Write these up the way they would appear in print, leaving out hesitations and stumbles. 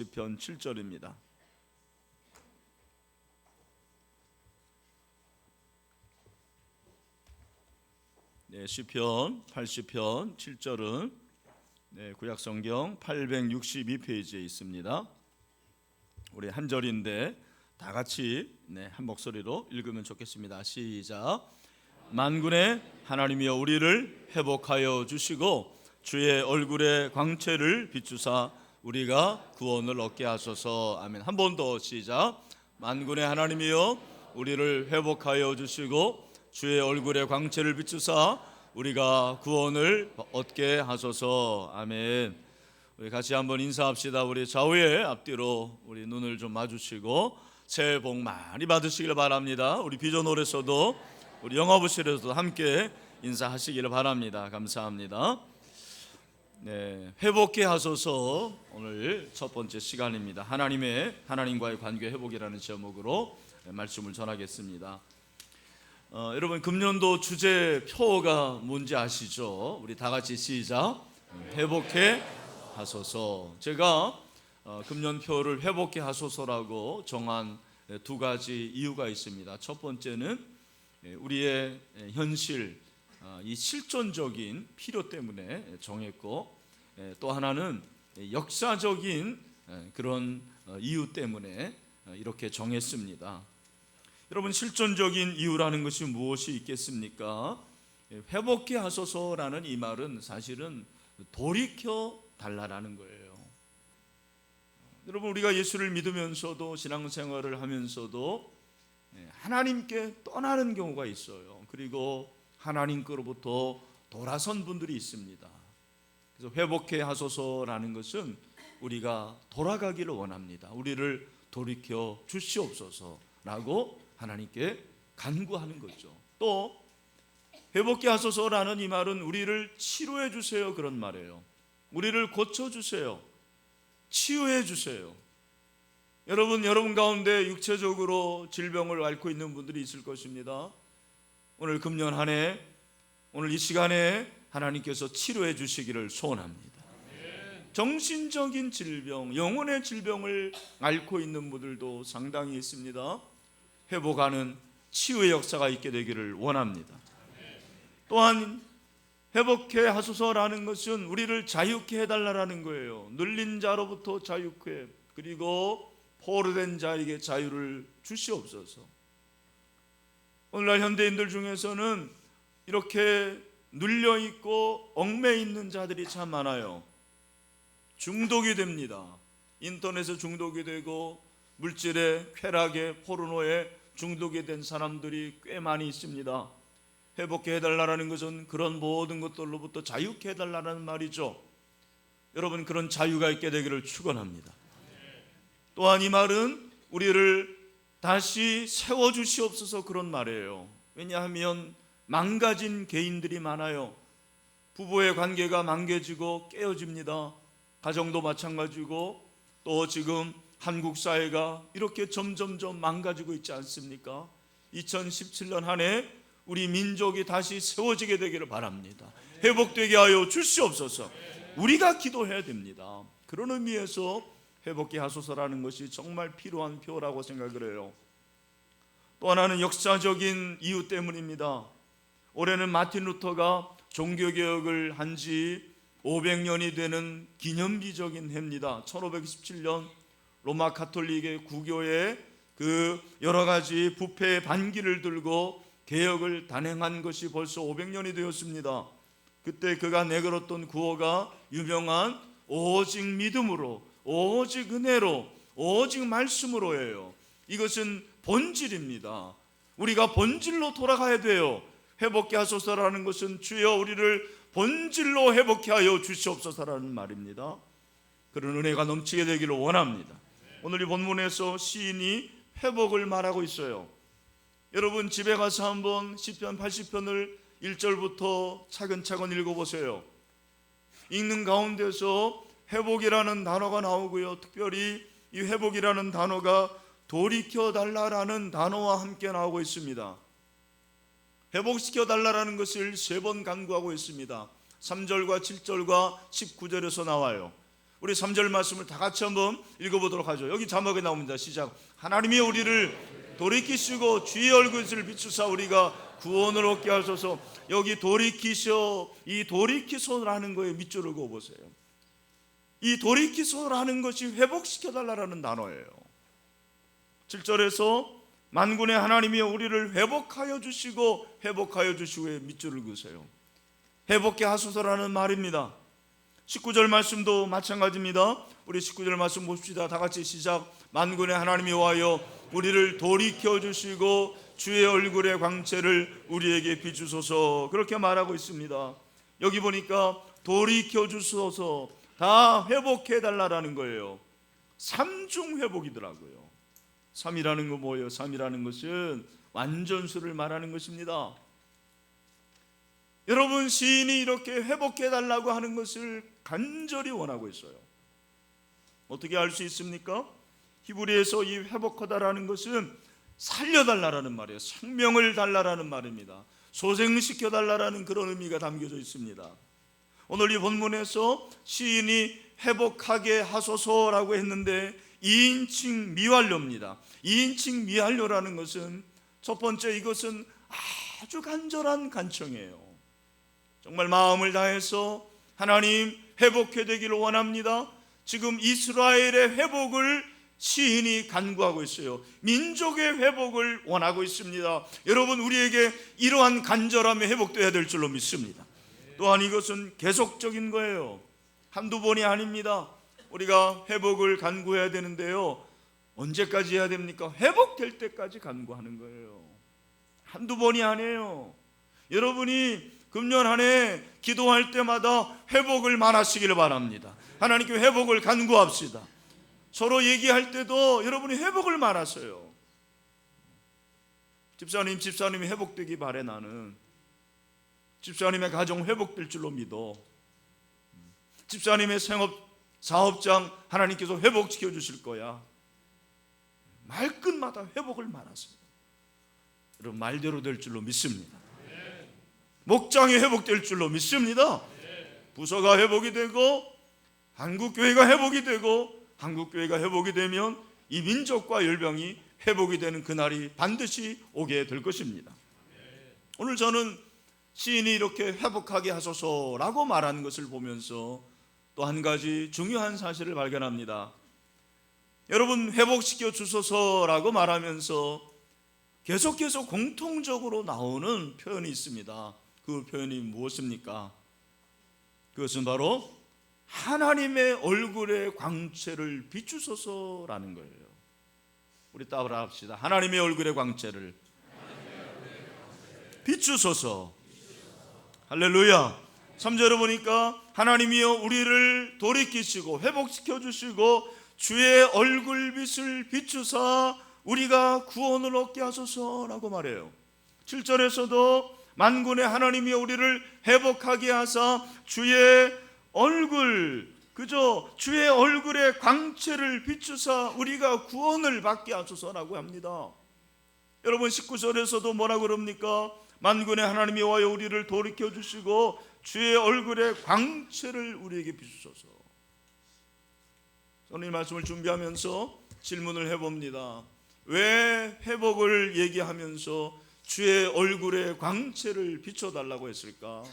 시편 7절입니다. 시편 80편 7절은 구약성경 862페이지에 있습니다. 우리 한 절인데 다 같이 한 목소리로 읽으면 좋겠습니다. 시작. 만군의 하나님이여 우리를 회복하여 주시고 주의 얼굴의 광채를 비추사 우리가 구원을 얻게 하소서. 아멘. 한 번 더 시작. 만군의 하나님이여 우리를 회복하여 주시고 주의 얼굴의 광채를 비추사 우리가 구원을 얻게 하소서. 아멘. 우리 같이 한번 인사합시다. 우리 좌우의 앞뒤로 우리 눈을 좀 마주치고 새해 복 많이 받으시길 바랍니다. 우리 비전홀에서도 우리 영화부실에서도 함께 인사하시기를 바랍니다. 감사합니다. 회복케 하소서. 오늘 첫 번째 시간입니다. 하나님과의 관계 회복이라는 제목으로 말씀을 전하겠습니다. 여러분 금년도 주제표가 뭔지 아시죠? 우리 다 같이 시작. 회복케 하소서. 제가 금년표를 회복케 하소서라고 정한 두 가지 이유가 있습니다. 첫 번째는 우리의 현실, 이 실존적인 필요 때문에 정했고, 또 하나는 역사적인 그런 이유 때문에 이렇게 정했습니다. 여러분, 실존적인 이유라는 것이 무엇이 있겠습니까? 회복케 하소서라는 이 말은 사실은 돌이켜 달라라는 거예요. 여러분, 우리가 예수를 믿으면서도 신앙생활을 하면서도 하나님께 떠나는 경우가 있어요. 그리고 하나님께로부터 돌아선 분들이 있습니다. 그래서 회복케 하소서라는 것은 우리가 돌아가기를 원합니다. 우리를 돌이켜 주시옵소서라고 하나님께 간구하는 거죠. 또 회복케 하소서라는 이 말은 우리를 치료해 주세요, 그런 말이에요. 우리를 고쳐 주세요. 치유해 주세요. 여러분 가운데 육체적으로 질병을 앓고 있는 분들이 있을 것입니다. 오늘 금년 한 해, 오늘 이 시간에 하나님께서 치료해 주시기를 소원합니다. 정신적인 질병, 영혼의 질병을 앓고 있는 분들도 상당히 있습니다. 회복하는 치유의 역사가 있게 되기를 원합니다. 또한 회복케 하소서라는 것은 우리를 자유케 해달라는 거예요. 눌린 자로부터 자유케, 그리고 포로된 자에게 자유를 주시옵소서. 오늘날 현대인들 중에서는 이렇게 눌려있고 얽매여 있는 자들이 참 많아요. 중독이 됩니다. 인터넷에 중독이 되고 물질의 쾌락에, 포르노에 중독이 된 사람들이 꽤 많이 있습니다. 회복케 해달라는 것은 그런 모든 것들로부터 자유케 해달라는 말이죠. 여러분, 그런 자유가 있게 되기를 축원합니다. 또한 이 말은 우리를 다시 세워주시옵소서, 그런 말이에요. 왜냐하면 망가진 개인들이 많아요. 부부의 관계가 망개지고 깨어집니다. 가정도 마찬가지고, 또 지금 한국 사회가 이렇게 점점점 망가지고 있지 않습니까? 2017년 한 해 우리 민족이 다시 세워지게 되기를 바랍니다. 회복되게 하여 주시옵소서. 우리가 기도해야 됩니다. 그런 의미에서 회복케 하소서라는 것이 정말 필요한 표라고 생각을 해요. 또 하나는 역사적인 이유 때문입니다. 올해는 마틴 루터가 종교개혁을 한 지 500년이 되는 기념비적인 해입니다. 1517년 로마 가톨릭의 구교에 그 여러 가지 부패의 반기를 들고 개혁을 단행한 것이 벌써 500년이 되었습니다. 그때 그가 내걸었던 구호가 유명한 오직 믿음으로, 오직 은혜로, 오직 말씀으로예요. 이것은 본질입니다. 우리가 본질로 돌아가야 돼요. 회복케 하소서라는 것은 주여 우리를 본질로 회복케 하여 주시옵소서라는 말입니다. 그런 은혜가 넘치게 되기를 원합니다. 오늘 이 본문에서 시인이 회복을 말하고 있어요. 여러분, 집에 가서 한번 시편 80편을 1절부터 차근차근 읽어보세요. 읽는 가운데서 회복이라는 단어가 나오고요, 특별히 이 회복이라는 단어가 돌이켜달라라는 단어와 함께 나오고 있습니다. 회복시켜달라는 것을 3번 간구하고 있습니다. 3절과 7절과 19절에서 나와요. 우리 3절 말씀을 다 같이 한번 읽어보도록 하죠. 여기 자막에 나옵니다. 시작. 하나님이 우리를 돌이키시고 주의 얼굴을 비추사 우리가 구원을 얻게 하소서. 여기 돌이키셔, 이 돌이키소라는 거에 밑줄을 그어보세요. 이 돌이키소라는 것이 회복시켜달라는 단어예요. 7절에서 만군의 하나님이 우리를 회복하여 주시고 회복하여 주시고에 밑줄을 그으세요. 회복케 하소서라는 말입니다. 19절 말씀도 마찬가지입니다. 우리 19절 말씀 봅시다. 다 같이 시작. 만군의 하나님이 와여 우리를 돌이켜 주시고 주의 얼굴의 광채를 우리에게 비추소서. 그렇게 말하고 있습니다. 여기 보니까 돌이켜 주소서, 다 회복해 달라라는 거예요. 삼중 회복이더라고요. 3이라는 거 뭐예요? 3이라는 것은 완전수를 말하는 것입니다. 여러분, 시인이 이렇게 회복해 달라고 하는 것을 간절히 원하고 있어요. 어떻게 알 수 있습니까? 히브리에서 이 회복하다라는 것은 살려달라라는 말이에요. 생명을 달라라는 말입니다. 소생시켜 달라라는 그런 의미가 담겨져 있습니다. 오늘 이 본문에서 시인이 회복하게 하소서라고 했는데 2인칭 미완료입니다. 2인칭 미완료라는 것은 첫 번째, 이것은 아주 간절한 간청이에요. 정말 마음을 다해서 하나님 회복해 되기를 원합니다. 지금 이스라엘의 회복을 시인이 간구하고 있어요. 민족의 회복을 원하고 있습니다. 여러분, 우리에게 이러한 간절함이 회복되어야 될 줄로 믿습니다. 또한 이것은 계속적인 거예요. 한두 번이 아닙니다. 우리가 회복을 간구해야 되는데요, 언제까지 해야 됩니까? 회복될 때까지 간구하는 거예요. 한두 번이 아니에요. 여러분이 금년 한 해 기도할 때마다 회복을 말하시기를 바랍니다. 하나님께 회복을 간구합시다. 서로 얘기할 때도 여러분이 회복을 말하세요. 집사님이 회복되기 바래. 나는 집사님의 가정 회복될 줄로 믿어. 집사님의 사업장 하나님께서 회복시켜 주실 거야. 말끝마다 회복을 말하세요. 여러분, 말대로 될 줄로 믿습니다. 목장이 회복될 줄로 믿습니다. 부서가 회복이 되고 한국교회가 회복이 되고 한국교회가 회복이 되면 이 민족과 열병이 회복이 되는 그날이 반드시 오게 될 것입니다. 오늘 저는 시인이 이렇게 회복하게 하소서라고 말하는 것을 보면서 또 한 가지 중요한 사실을 발견합니다. 여러분, 회복시켜 주소서라고 말하면서 계속해서 공통적으로 나오는 표현이 있습니다. 그 표현이 무엇입니까? 그것은 바로 하나님의 얼굴의 광채를 비추소서라는 거예요. 우리 따라 합시다. 하나님의 얼굴의 광채를 비추소서. 할렐루야. 3절에 보니까 하나님이여 우리를 돌이키시고 회복시켜 주시고 주의 얼굴빛을 비추사 우리가 구원을 얻게 하소서라고 말해요. 7절에서도 만군의 하나님이여 우리를 회복하게 하사 주의 얼굴, 그저 주의 얼굴의 광채를 비추사 우리가 구원을 받게 하소서라고 합니다. 여러분, 19절에서도 뭐라고 그럽니까? 만군의 하나님이 와여 우리를 돌이켜 주시고 주의 얼굴의 광채를 우리에게 비추소서. 저는 이 말씀을 준비하면서 질문을 해봅니다. 왜 회복을 얘기하면서 주의 얼굴의 광채를 비춰달라고 했을까?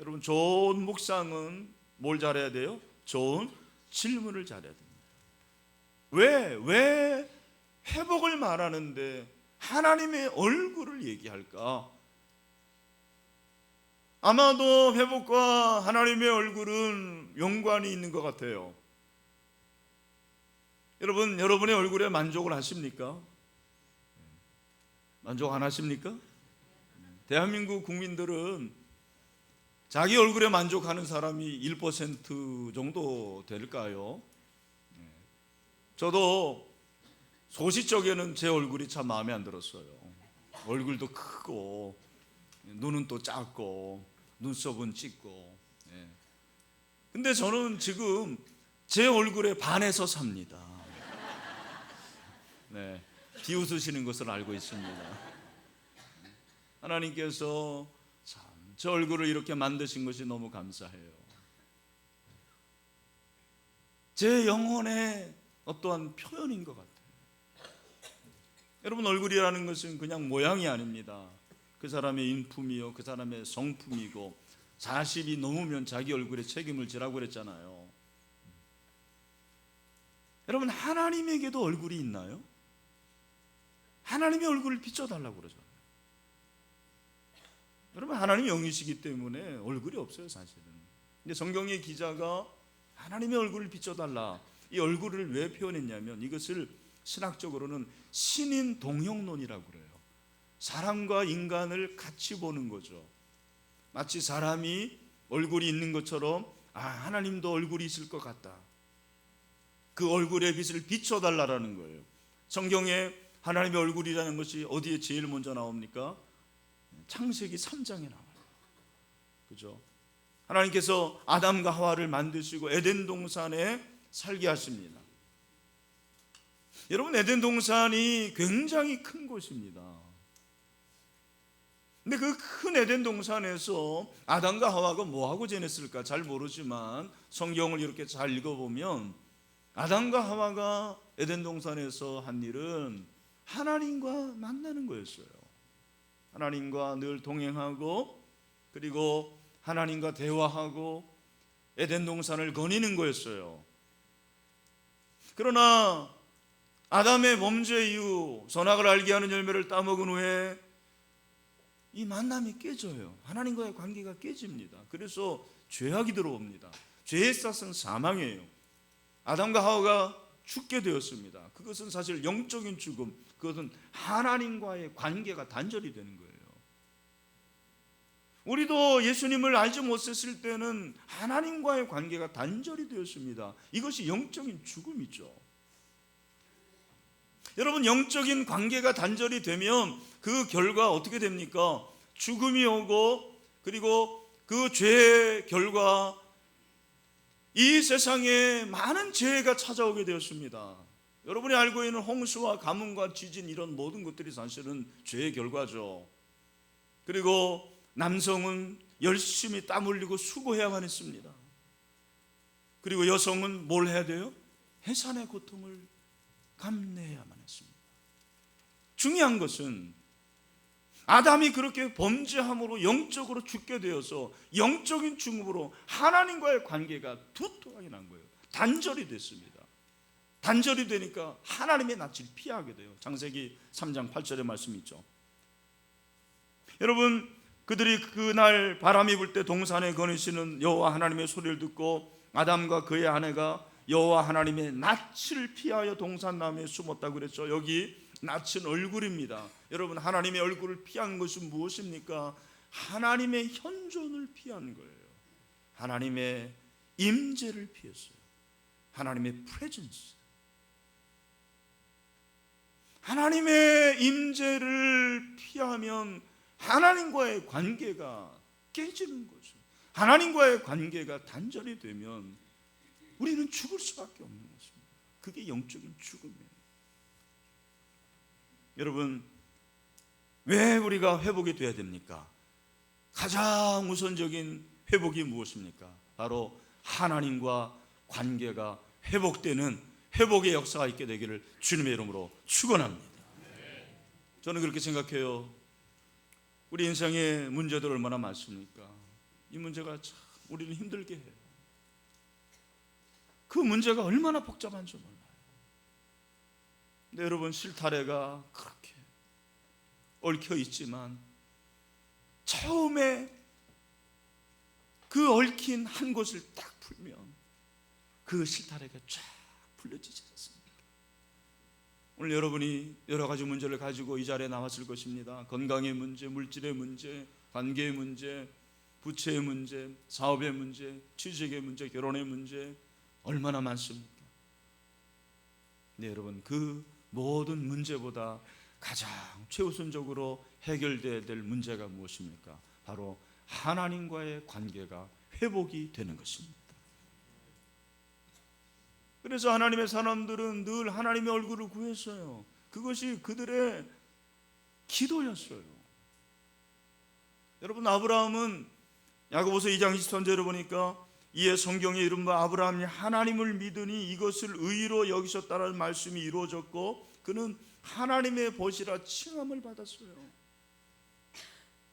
여러분, 좋은 묵상은 뭘 잘해야 돼요? 좋은 질문을 잘해야 됩니다. 왜 회복을 말하는데 하나님의 얼굴을 얘기할까? 아마도 회복과 하나님의 얼굴은 연관이 있는 것 같아요. 여러분의 얼굴에 만족을 하십니까? 만족 안 하십니까? 대한민국 국민들은 자기 얼굴에 만족하는 사람이 1% 정도 될까요? 저도 소시적에는 제 얼굴이 참 마음에 안 들었어요. 얼굴도 크고 눈은 또 작고 눈썹은 짙고. 근데 저는 지금 제 얼굴에 반해서 삽니다. 네, 비웃으시는 것을 알고 있습니다. 하나님께서 참 제 얼굴을 이렇게 만드신 것이 너무 감사해요. 제 영혼의 어떠한 표현인 것 같아요. 여러분, 얼굴이라는 것은 그냥 모양이 아닙니다. 그 사람의 인품이요, 그 사람의 성품이고, 40이 넘으면 자기 얼굴에 책임을 지라고 그랬잖아요. 여러분, 하나님에게도 얼굴이 있나요? 하나님의 얼굴을 비춰달라고 그러잖아요. 여러분, 하나님 영이시기 때문에 얼굴이 없어요, 사실은. 근데 성경의 기자가 하나님의 얼굴을 비춰달라, 이 얼굴을 왜 표현했냐면, 이것을 신학적으로는 신인 동형론이라고 그래요. 사람과 인간을 같이 보는 거죠. 마치 사람이 얼굴이 있는 것처럼, 하나님도 얼굴이 있을 것 같다, 그 얼굴의 빛을 비춰달라라는 거예요. 성경에 하나님의 얼굴이라는 것이 어디에 제일 먼저 나옵니까? 창세기 3장에 나와요. 그죠? 하나님께서 아담과 하와를 만드시고 에덴 동산에 살게 하십니다. 여러분, 에덴 동산이 굉장히 큰 곳입니다. 근데 그 큰 에덴 동산에서 아담과 하와가 뭐하고 지냈을까 잘 모르지만, 성경을 이렇게 잘 읽어보면 아담과 하와가 에덴 동산에서 한 일은 하나님과 만나는 거였어요. 하나님과 늘 동행하고, 그리고 하나님과 대화하고 에덴 동산을 거니는 거였어요. 그러나 아담의 범죄 이후 선악을 알게 하는 열매를 따먹은 후에 이 만남이 깨져요. 하나님과의 관계가 깨집니다. 그래서 죄악이 들어옵니다. 죄의 싹은 사망이에요. 아담과 하와가 죽게 되었습니다. 그것은 사실 영적인 죽음, 그것은 하나님과의 관계가 단절이 되는 거예요. 우리도 예수님을 알지 못했을 때는 하나님과의 관계가 단절이 되었습니다. 이것이 영적인 죽음이죠. 여러분, 영적인 관계가 단절이 되면 그 결과 어떻게 됩니까? 죽음이 오고, 그리고 그 죄의 결과, 이 세상에 많은 재해가 찾아오게 되었습니다. 여러분이 알고 있는 홍수와 가뭄과 지진, 이런 모든 것들이 사실은 죄의 결과죠. 그리고 남성은 열심히 땀 흘리고 수고해야만 했습니다. 그리고 여성은 뭘 해야 돼요? 해산의 고통을 감내해야만 했습니다. 중요한 것은 아담이 그렇게 범죄함으로 영적으로 죽게 되어서 영적인 죽음으로 하나님과의 관계가 두터하게 난 거예요. 단절이 됐습니다. 단절이 되니까 하나님의 낯을 피하게 돼요. 창세기 3장 8절의 말씀이 있죠. 여러분, 그들이 그날 바람이 불 때 동산에 거니시는 여호와 하나님의 소리를 듣고 아담과 그의 아내가 여호와 하나님의 낯을 피하여 동산나무에 숨었다고 그랬죠. 여기 낯은 얼굴입니다. 여러분, 하나님의 얼굴을 피한 것은 무엇입니까? 하나님의 현존을 피한 거예요. 하나님의 임재를 피했어요. 하나님의 프레젠스, 하나님의 임재를 피하면 하나님과의 관계가 깨지는 거죠. 하나님과의 관계가 단절이 되면 우리는 죽을 수밖에 없는 것입니다. 그게 영적인 죽음이에요. 여러분, 왜 우리가 회복이 돼야 됩니까? 가장 우선적인 회복이 무엇입니까? 바로 하나님과 관계가 회복되는 회복의 역사가 있게 되기를 주님의 이름으로 축원합니다. 저는 그렇게 생각해요. 우리 인생의 문제들 얼마나 많습니까? 이 문제가 참 우리를 힘들게 해요. 그 문제가 얼마나 복잡한지 몰라요. 근데 여러분, 실타래가 그렇게 얽혀 있지만 처음에 그 얽힌 한 곳을 딱 풀면 그 실타래가 쫙 풀려지지 않습니까? 오늘 여러분이 여러 가지 문제를 가지고 이 자리에 나왔을 것입니다. 건강의 문제, 물질의 문제, 관계의 문제, 부채의 문제, 사업의 문제, 취직의 문제, 결혼의 문제, 얼마나 많습니까? 네, 여러분, 그 모든 문제보다 가장 최우선적으로 해결돼야 될 문제가 무엇입니까? 바로 하나님과의 관계가 회복이 되는 것입니다. 그래서 하나님의 사람들은 늘 하나님의 얼굴을 구했어요. 그것이 그들의 기도였어요. 여러분, 아브라함은 야고보서 2장 23절에 보니까 이에 성경에 이른바 아브라함이 하나님을 믿으니 이것을 의로 여기셨다는 말씀이 이루어졌고 그는 하나님의 벗이라 칭함을 받았어요.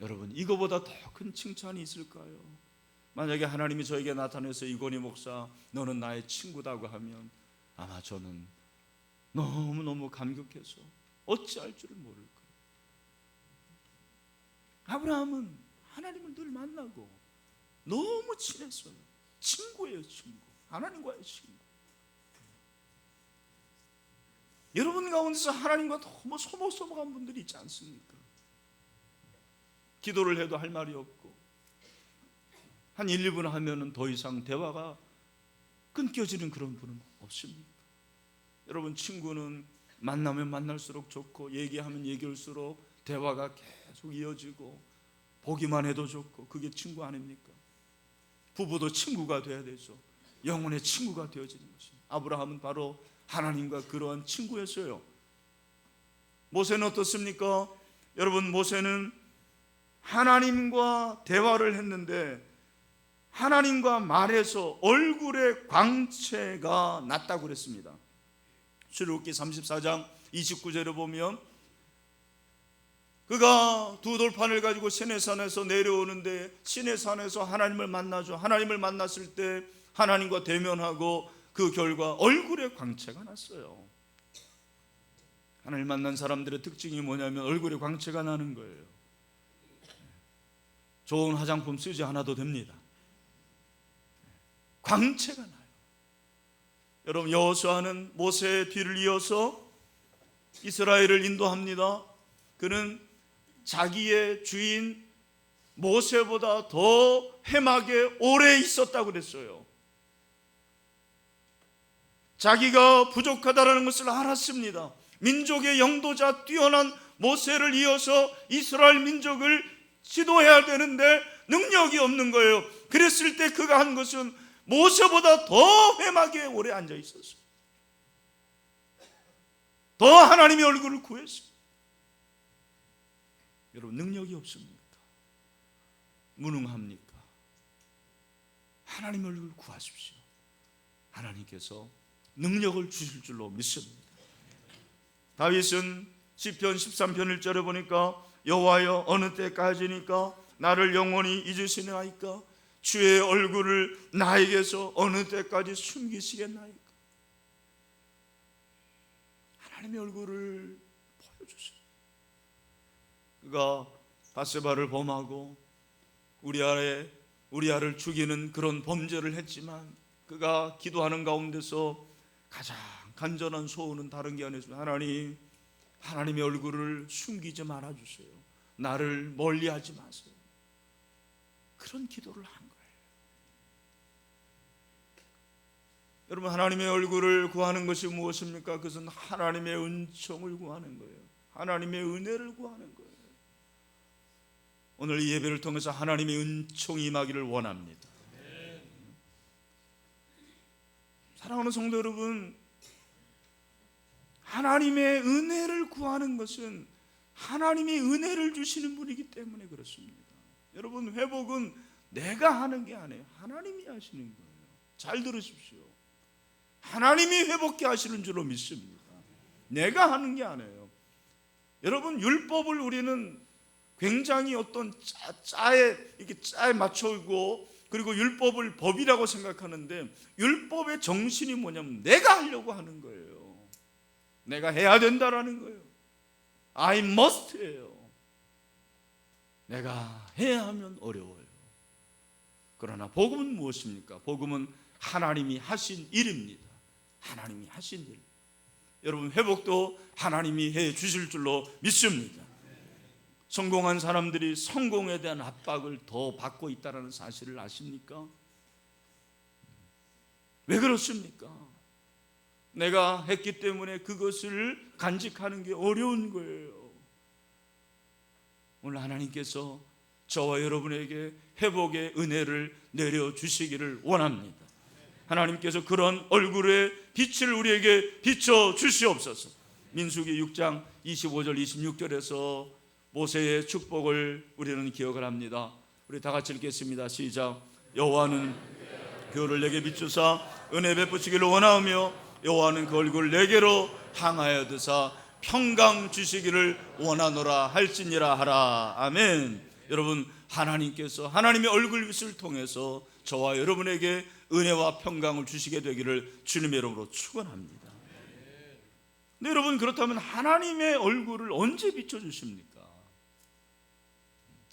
여러분, 이거보다 더 큰 칭찬이 있을까요? 만약에 하나님이 저에게 나타나서 이건희 목사 너는 나의 친구다고 하면 아마 저는 너무너무 감격해서 어찌할 줄을 모를 거예요. 아브라함은 하나님을 늘 만나고 너무 친했어요. 친구예요, 친구. 하나님과의 친구. 여러분 가운데서 하나님과 너무 소목소목한 분들이 있지 않습니까? 기도를 해도 할 말이 없고 한 1, 2분 하면은 더 이상 대화가 끊겨지는 그런 분은 없습니까? 여러분, 친구는 만나면 만날수록 좋고 얘기하면 얘기할수록 대화가 계속 이어지고 보기만 해도 좋고 그게 친구 아닙니까? 부부도 친구가 돼야 되죠. 영혼의 친구가 되어지는 것입니다. 아브라함은 바로 하나님과 그러한 친구였어요. 모세는 어떻습니까? 여러분, 모세는 하나님과 대화를 했는데 하나님과 말해서 얼굴에 광채가 났다고 그랬습니다. 출애굽기 34장 29절에 보면 그가 두 돌판을 가지고 시내산에서 내려오는데 시내산에서 하나님을 만나죠. 하나님을 만났을 때 하나님과 대면하고 그 결과 얼굴에 광채가 났어요. 하나님 만난 사람들의 특징이 뭐냐면 얼굴에 광채가 나는 거예요. 좋은 화장품 쓰지 않아도 됩니다. 광채가 나요. 여러분, 여호수아는 모세의 뒤를 이어서 이스라엘을 인도합니다. 그는 자기의 주인 모세보다 더 해막에 오래 있었다고 그랬어요. 자기가 부족하다는 것을 알았습니다. 민족의 영도자 뛰어난 모세를 이어서 이스라엘 민족을 지도해야 되는데 능력이 없는 거예요. 그랬을 때 그가 한 것은 모세보다 더 회막에 오래 앉아 있었어요. 더 하나님의 얼굴을 구했어요. 여러분, 능력이 없습니까? 무능합니까? 하나님의 얼굴을 구하십시오. 하나님께서 능력을 주실 줄로 믿습니다. 다윗은 시편 13편 1절에 보니까 여호와여 어느 때까지니까 나를 영원히 잊으시나이까 주의 얼굴을 나에게서 어느 때까지 숨기시겠나이까. 하나님의 얼굴을 보여주세요. 그가 바세바를 범하고 우리아를 죽이는 그런 범죄를 했지만 그가 기도하는 가운데서 가장 간절한 소원은 다른 게 아니었습니다. 하나님의 얼굴을 숨기지 말아주세요. 나를 멀리하지 마세요. 그런 기도를 한 거예요. 여러분, 하나님의 얼굴을 구하는 것이 무엇입니까? 그것은 하나님의 은총을 구하는 거예요. 하나님의 은혜를 구하는 거예요. 오늘 이 예배를 통해서 하나님의 은총이 임하기를 원합니다. 사랑하는 성도 여러분, 하나님의 은혜를 구하는 것은 하나님이 은혜를 주시는 분이기 때문에 그렇습니다. 여러분, 회복은 내가 하는 게 아니에요. 하나님이 하시는 거예요. 잘 들으십시오. 하나님이 회복케 하시는 줄로 믿습니다. 내가 하는 게 아니에요. 여러분, 율법을 우리는 굉장히 어떤 짜에 맞추고 그리고 율법을 법이라고 생각하는데 율법의 정신이 뭐냐면 내가 하려고 하는 거예요. 내가 해야 된다라는 거예요. I must예요. 내가 해야 하면 어려워요. 그러나 복음은 무엇입니까? 복음은 하나님이 하신 일입니다. 하나님이 하신 일. 여러분, 회복도 하나님이 해 주실 줄로 믿습니다. 성공한 사람들이 성공에 대한 압박을 더 받고 있다는 사실을 아십니까? 왜 그렇습니까? 내가 했기 때문에 그것을 간직하는 게 어려운 거예요. 오늘 하나님께서 저와 여러분에게 회복의 은혜를 내려주시기를 원합니다. 하나님께서 그런 얼굴의 빛을 우리에게 비춰 주시옵소서. 민수기 6장 25절 26절에서 모세의 축복을 우리는 기억을 합니다. 우리 다 같이 읽겠습니다. 시작. 여호와는 교를 내게 비추사 은혜 베푸시기를 원하오며 여호와는 그 얼굴 내게로 향하여 드사 평강 주시기를 원하노라 할지니라 하라. 아멘. 여러분, 하나님께서 하나님의 얼굴빛을 통해서 저와 여러분에게 은혜와 평강을 주시게 되기를 주님의 이름으로 축원합니다. 근데 여러분, 그렇다면 하나님의 얼굴을 언제 비춰주십니까?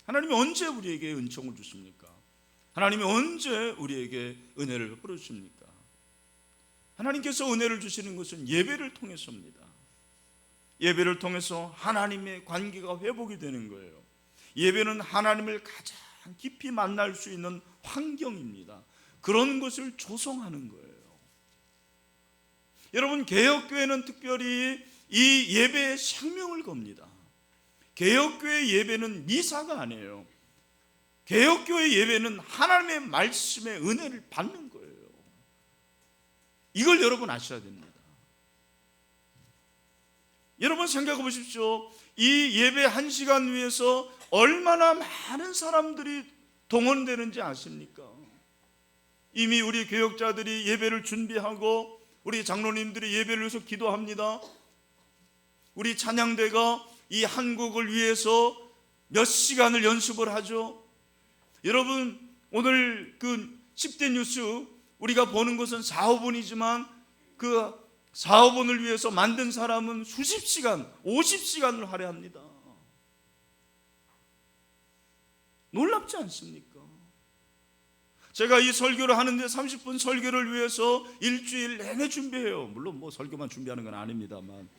하나님이 언제 우리에게 은총을 주십니까? 하나님이 언제 우리에게 은혜를 베풀어 주십니까? 하나님께서 은혜를 주시는 것은 예배를 통해서입니다. 예배를 통해서 하나님의 관계가 회복이 되는 거예요. 예배는 하나님을 가장 깊이 만날 수 있는 환경입니다. 그런 것을 조성하는 거예요. 여러분, 개혁교회는 특별히 이 예배에 생명을 겁니다. 개혁교회 예배는 미사가 아니에요. 개혁교회 예배는 하나님의 말씀의 은혜를 받는 거예요. 이걸 여러분 아셔야 됩니다. 여러분 생각해 보십시오. 이 예배 1시간 위해서 얼마나 많은 사람들이 동원되는지 아십니까? 이미 우리 교역자들이 예배를 준비하고 우리 장로님들이 예배를 위해서 기도합니다. 우리 찬양대가 이 한국을 위해서 몇 시간을 연습을 하죠. 여러분, 오늘 그 10대 뉴스 우리가 보는 것은 4, 5분이지만 그 4, 5분을 위해서 만든 사람은 수십 시간, 50시간을 할애합니다. 놀랍지 않습니까? 제가 이 설교를 하는데 30분 설교를 위해서 일주일 내내 준비해요. 물론 뭐 설교만 준비하는 건 아닙니다만,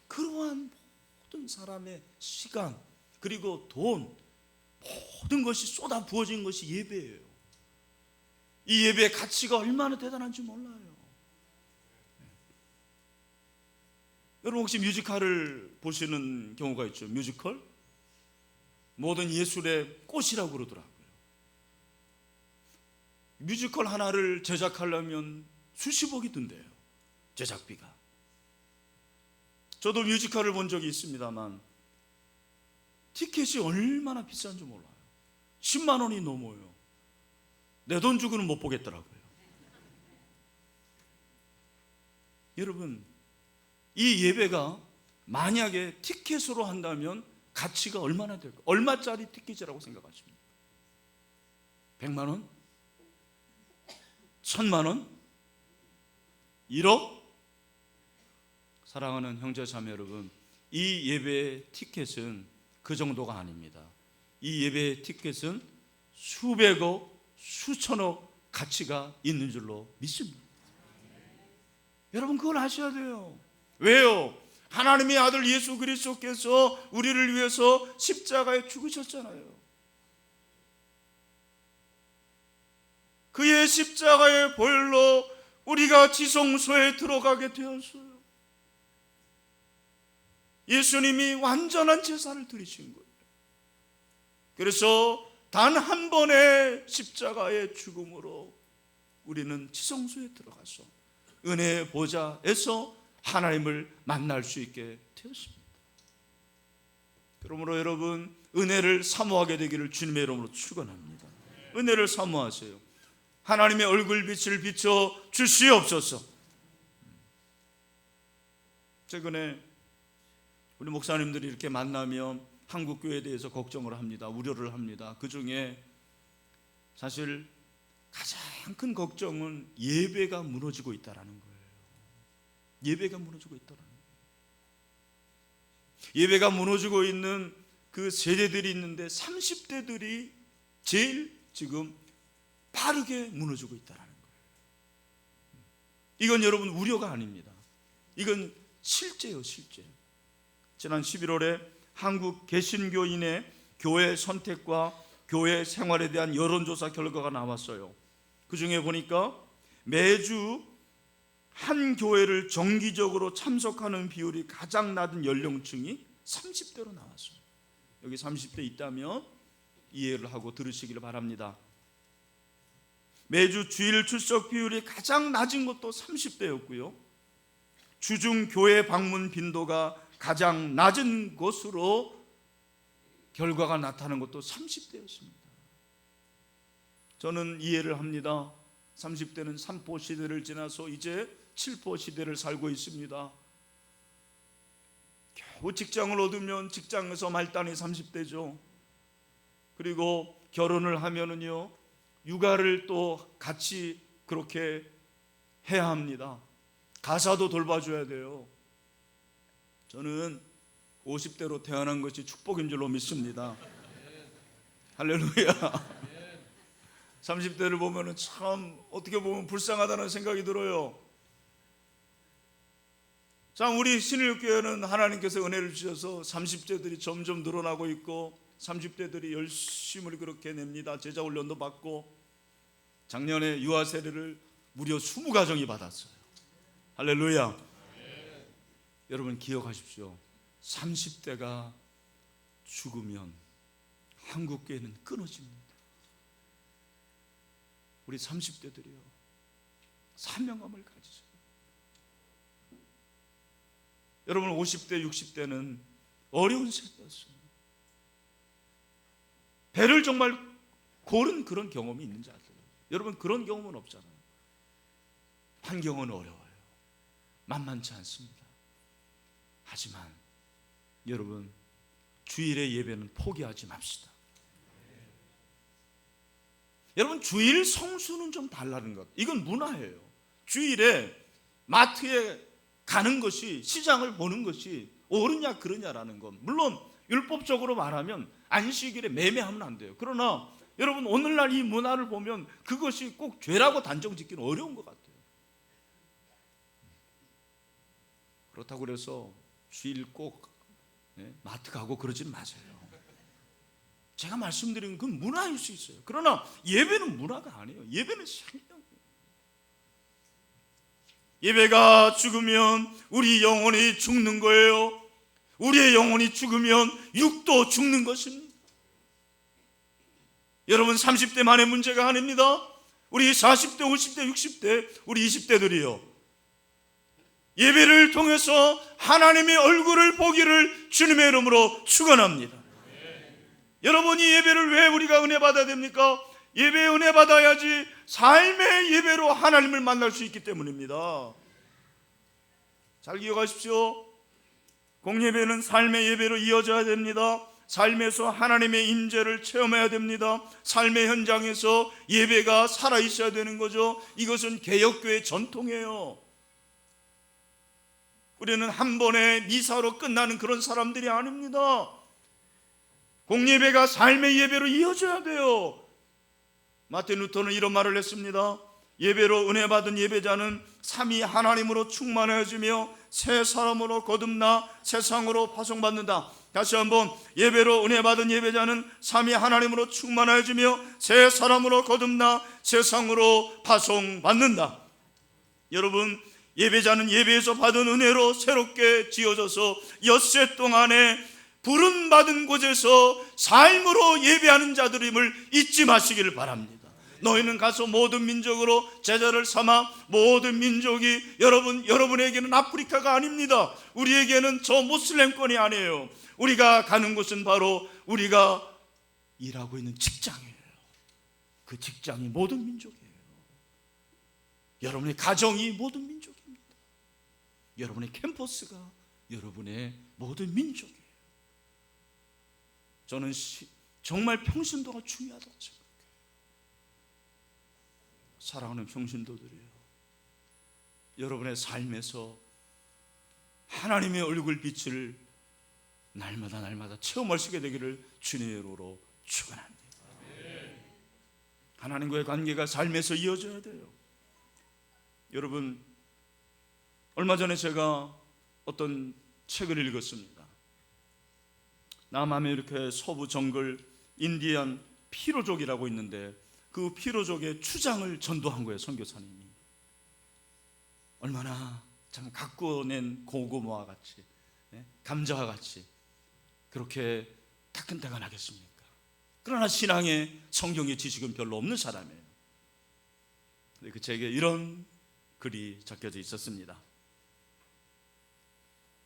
그러한 모든 사람의 시간 그리고 돈, 모든 것이 쏟아 부어진 것이 예배예요. 이 예배의 가치가 얼마나 대단한지 몰라요. 여러분, 혹시 뮤지컬을 보시는 경우가 있죠? 뮤지컬? 모든 예술의 꽃이라고 그러더라고요. 뮤지컬 하나를 제작하려면 수십억이 든대요, 제작비가. 저도 뮤지컬을 본 적이 있습니다만 티켓이 얼마나 비싼지 몰라요. 10만 원이 넘어요. 내 돈 주고는 못 보겠더라고요. 여러분, 이 예배가 만약에 티켓으로 한다면 가치가 얼마나 될까? 얼마짜리 티켓이라고 생각하십니까? 100만 원? 1000만 원? 1억? 사랑하는 형제 자매 여러분, 이 예배의 티켓은 그 정도가 아닙니다. 이 예배의 티켓은 수백억, 수천억 가치가 있는 줄로 믿습니다. 여러분, 그걸 아셔야 돼요. 왜요? 하나님의 아들 예수 그리스도께서 우리를 위해서 십자가에 죽으셨잖아요. 그의 십자가의 보혈로 우리가 지성소에 들어가게 되었어요. 예수님이 완전한 제사를 드리신 거예요. 그래서 단 한 번의 십자가의 죽음으로 우리는 지성소에 들어가서 은혜의 보좌에서 하나님을 만날 수 있게 되었습니다. 그러므로 여러분, 은혜를 사모하게 되기를 주님의 이름으로 축원합니다. 은혜를 사모하세요. 하나님의 얼굴빛을 비춰 주시옵소서. 최근에 우리 목사님들이 이렇게 만나면 한국 교회에 대해서 걱정을 합니다. 우려를 합니다. 그 중에 사실 가장 큰 걱정은 예배가 무너지고 있다는 거예요. 예배가 무너지고 있다는 거예요. 예배가 무너지고 있는 그 세대들이 있는데 30대들이 제일 지금 빠르게 무너지고 있다는 거예요. 이건 여러분 우려가 아닙니다. 이건 실제예요, 실제. 지난 11월에 한국 개신교인의 교회 선택과 교회 생활에 대한 여론조사 결과가 나왔어요. 그 중에 보니까 매주 한 교회를 정기적으로 참석하는 비율이 가장 낮은 연령층이 30대로 나왔어요. 여기 30대 있다면 이해를 하고 들으시기를 바랍니다. 매주 주일 출석 비율이 가장 낮은 것도 30대였고요. 주중 교회 방문 빈도가 가장 낮은 것으로 결과가 나타나는 것도 30대였습니다. 저는 이해를 합니다. 30대는 3포 시대를 지나서 이제 7포 시대를 살고 있습니다. 겨우 직장을 얻으면 직장에서 말단이 30대죠. 그리고 결혼을 하면은요, 육아를 또 같이 그렇게 해야 합니다. 가사도 돌봐줘야 돼요. 저는 50대로 태어난 것이 축복인 줄로 믿습니다. 할렐루야. 30대를 보면은 참 어떻게 보면 불쌍하다는 생각이 들어요. 참 우리 신일교회는 하나님께서 은혜를 주셔서 30대들이 점점 늘어나고 있고 30대들이 열심히 그렇게 냅니다. 제자 훈련도 받고 작년에 유아 세례를 무려 20가정이 받았어요. 할렐루야. 여러분 기억하십시오. 30대가 죽으면 한국교회는 끊어집니다. 우리 30대들이요, 사명감을 가지세요. 여러분 50대 60대는 어려운 세대였어요. 배를 정말 고른 그런 경험이 있는지 아세요? 여러분 그런 경험은 없잖아요. 환경은 어려워요. 만만치 않습니다. 하지만 여러분 주일의 예배는 포기하지 맙시다. 여러분 주일 성수는 좀 달라는 것, 이건 문화예요. 주일에 마트에 가는 것이, 시장을 보는 것이 옳으냐 그러냐라는 것, 물론 율법적으로 말하면 안식일에 매매하면 안 돼요. 그러나 여러분 오늘날 이 문화를 보면 그것이 꼭 죄라고 단정 짓기는 어려운 것 같아요. 그렇다고 그래서 주일 꼭 마트 가고 그러진 마세요. 제가 말씀드린 건 문화일 수 있어요. 그러나 예배는 문화가 아니에요. 예배는 생명이에요. 예배가 죽으면 우리 영혼이 죽는 거예요. 우리의 영혼이 죽으면 육도 죽는 것입니다. 여러분 30대만의 문제가 아닙니다. 우리 40대, 50대, 60대, 우리 20대들이요, 예배를 통해서 하나님의 얼굴을 보기를 주님의 이름으로 축원합니다. 여러분 이 예배를 왜 우리가 은혜 받아야 됩니까? 예배에 은혜 받아야지 삶의 예배로 하나님을 만날 수 있기 때문입니다. 잘 기억하십시오. 공예배는 삶의 예배로 이어져야 됩니다. 삶에서 하나님의 임재를 체험해야 됩니다. 삶의 현장에서 예배가 살아있어야 되는 거죠. 이것은 개혁교회 전통이에요. 우리는 한 번에 미사로 끝나는 그런 사람들이 아닙니다. 공예배가 삶의 예배로 이어져야 돼요. 마틴 루터는 이런 말을 했습니다. 예배로 은혜 받은 예배자는 삼위 하나님으로 충만해지며 새 사람으로 거듭나 세상으로 파송받는다. 다시 한번, 예배로 은혜 받은 예배자는 삼위 하나님으로 충만해지며 새 사람으로 거듭나 세상으로 파송받는다. 여러분 예배자는 예배에서 받은 은혜로 새롭게 지어져서 엿새 동안에 부름받은 곳에서 삶으로 예배하는 자들임을 잊지 마시기를 바랍니다. 너희는 가서 모든 민족으로 제자를 삼아, 모든 민족이 여러분에게는 아프리카가 아닙니다. 우리에게는 저 모슬렘권이 아니에요. 우리가 가는 곳은 바로 우리가 일하고 있는 직장이에요. 그 직장이 모든 민족이에요. 여러분의 가정이 모든 민족입니다. 여러분의 캠퍼스가 여러분의 모든 민족이에요. 저는 정말 평신도가 중요하다고 생각해요. 사랑하는 평신도들이요, 여러분의 삶에서 하나님의 얼굴 빛을 날마다 체험할 수 있게 되기를 주님의 이름으로 축원합니다. 하나님과의 관계가 삶에서 이어져야 돼요. 여러분 얼마 전에 제가 어떤 책을 읽었습니다. 남아메리카의 서부 정글 인디안 피로족이라고 있는데 그 피로족의 추장을 전도한 거예요, 선교사님이. 얼마나 참 가꾸어낸 고구마와 같이, 감자와 같이 그렇게 따끈따끈하겠습니까? 그러나 신앙에 성경의 지식은 별로 없는 사람이에요. 근데 그 책에 이런 글이 적혀져 있었습니다.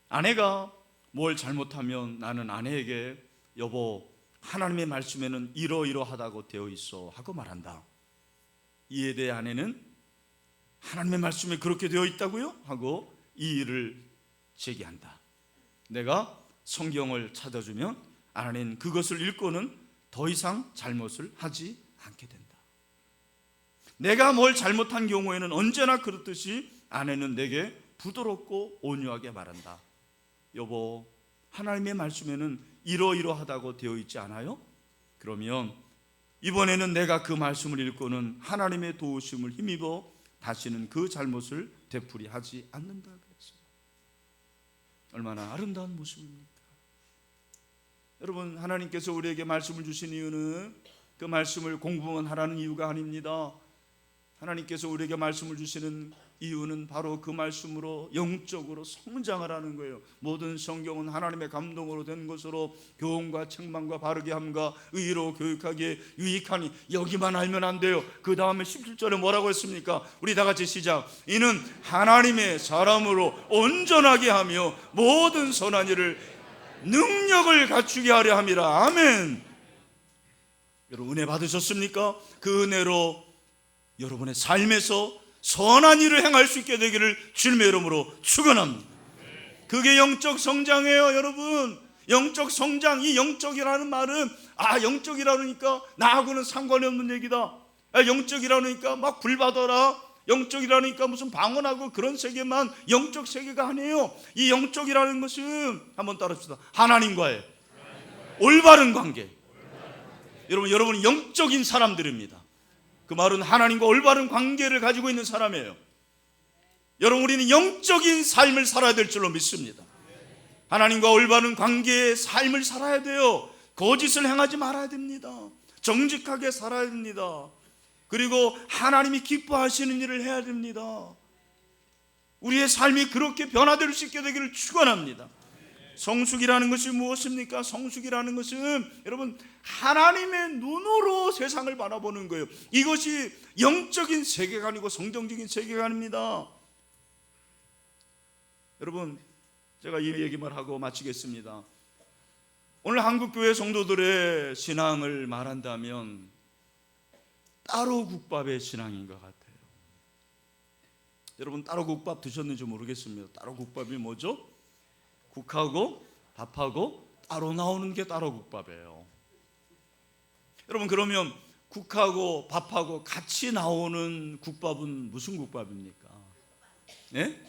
아내가 뭘 잘못하면 나는 아내에게 여보, 하나님의 말씀에는 이러이러하다고 되어 있어 하고 말한다. 이에 대해 아내는 하나님의 말씀에 그렇게 되어 있다고요? 하고 이의를 제기한다. 내가 성경을 찾아주면 아내는 그것을 읽고는 더 이상 잘못을 하지 않게 된다. 내가 뭘 잘못한 경우에는 언제나 그렇듯이 아내는 내게 부드럽고 온유하게 말한다. 여보, 하나님의 말씀에는 이러이러하다고 되어 있지 않아요? 그러면 이번에는 내가 그 말씀을 읽고는 하나님의 도우심을 힘입어 다시는 그 잘못을 되풀이하지 않는다 그랬어요. 얼마나 아름다운 모습입니까? 여러분, 하나님께서 우리에게 말씀을 주신 이유는 그 말씀을 공부만 하라는 이유가 아닙니다. 하나님께서 우리에게 말씀을 주시는 이유는 바로 그 말씀으로 영적으로 성장하라는 거예요. 모든 성경은 하나님의 감동으로 된 것으로 교훈과 책망과 바르게 함과 의로 교육하기에 유익하니 여기만 알면 안 돼요. 그 다음에 17절에 뭐라고 했습니까? 우리 다 같이 시작. 이는 하나님의 사람으로 온전하게 하며 모든 선한 일을 능력을 갖추게 하려 함이라. 아멘. 여러분, 은혜 받으셨습니까? 그 은혜로 여러분의 삶에서 선한 일을 행할 수 있게 되기를 주님의 이름으로 축원합니다. 그게 영적 성장이에요. 여러분, 영적 성장. 이 영적이라는 말은 영적이라니까 나하고는 상관이 없는 얘기다. 영적이라니까 막 불받아라, 영적이라니까 무슨 방언하고 그런 세계만 영적 세계가 아니에요. 이 영적이라는 것은 한번 따라합시다. 하나님과의 올바른 관계. 여러분은 영적인 사람들입니다. 그 말은 하나님과 올바른 관계를 가지고 있는 사람이에요. 여러분, 우리는 영적인 삶을 살아야 될 줄로 믿습니다. 하나님과 올바른 관계의 삶을 살아야 돼요. 거짓을 행하지 말아야 됩니다. 정직하게 살아야 됩니다. 그리고 하나님이 기뻐하시는 일을 해야 됩니다. 우리의 삶이 그렇게 변화될 수 있게 되기를 축원합니다. 성숙이라는 것이 무엇입니까? 성숙이라는 것은 여러분, 하나님의 눈으로 세상을 바라보는 거예요. 이것이 영적인 세계관이고 성경적인 세계관입니다. 여러분, 제가 이 얘기만 하고 마치겠습니다. 오늘 한국교회 성도들의 신앙을 말한다면 따로 국밥의 신앙인 것 같아요. 여러분, 따로 국밥 드셨는지 모르겠습니다. 따로 국밥이 뭐죠? 국하고 밥하고 따로 나오는 게 따로 국밥이에요. 여러분, 그러면 국하고 밥하고 같이 나오는 국밥은 무슨 국밥입니까? 네?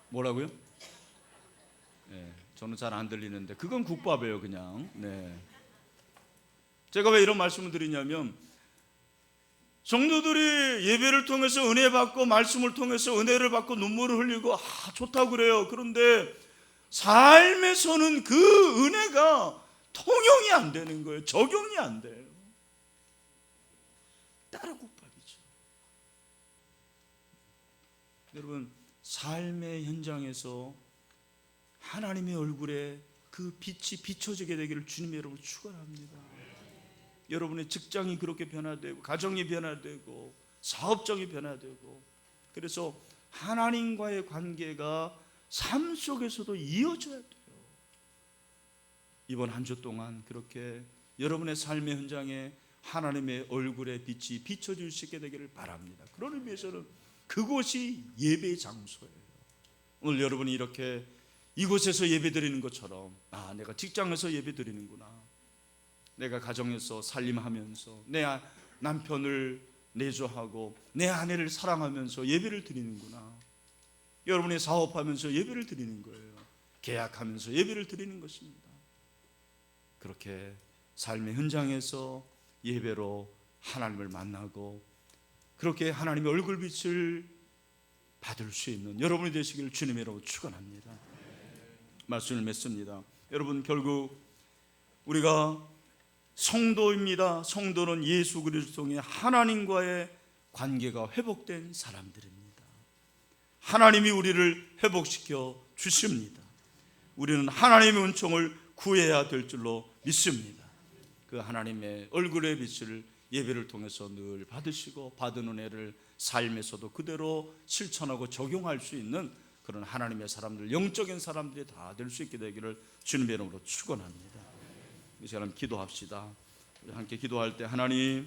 뭐라고요? 네, 저는 잘 안 들리는데 그건 국밥이에요, 그냥. 네. 제가 왜 이런 말씀을 드리냐면, 성도들이 예배를 통해서 은혜 받고 말씀을 통해서 은혜를 받고 눈물을 흘리고 좋다고 그래요. 그런데 삶에서는 그 은혜가 통용이 안 되는 거예요. 적용이 안 돼요. 따로 국밥이죠. 여러분, 삶의 현장에서 하나님의 얼굴에 그 빛이 비춰지게 되기를 주님의 이름으로 축원합니다. 여러분의 직장이 그렇게 변화되고, 가정이 변화되고, 사업적이 변화되고, 그래서 하나님과의 관계가 삶 속에서도 이어져야 돼요. 이번 한 주 동안 그렇게 여러분의 삶의 현장에 하나님의 얼굴의 빛이 비춰질 수 있게 되기를 바랍니다. 그런 의미에서는 그곳이 예배의 장소예요. 오늘 여러분이 이렇게 이곳에서 예배드리는 것처럼, 내가 직장에서 예배드리는구나, 내가 가정에서 살림하면서 내 남편을 내조하고 내 아내를 사랑하면서 예배를 드리는구나, 여러분이 사업하면서 예배를 드리는 거예요. 계약하면서 예배를 드리는 것입니다. 그렇게 삶의 현장에서 예배로 하나님을 만나고 그렇게 하나님의 얼굴빛을 받을 수 있는 여러분이 되시기를 주님의 이름으로 축원합니다. 말씀을 맺습니다. 여러분, 결국 우리가 성도입니다. 성도는 예수 그리스도 통해 하나님과의 관계가 회복된 사람들입니다. 하나님이 우리를 회복시켜 주십니다. 우리는 하나님의 은총을 구해야 될 줄로 믿습니다. 그 하나님의 얼굴의 빛을 예배를 통해서 늘 받으시고 받은 은혜를 삶에서도 그대로 실천하고 적용할 수 있는 그런 하나님의 사람들, 영적인 사람들이 다 될 수 있게 되기를 주님의 이름으로 축원합니다. 이 시간 기도합시다. 우리 함께 기도할 때, 하나님,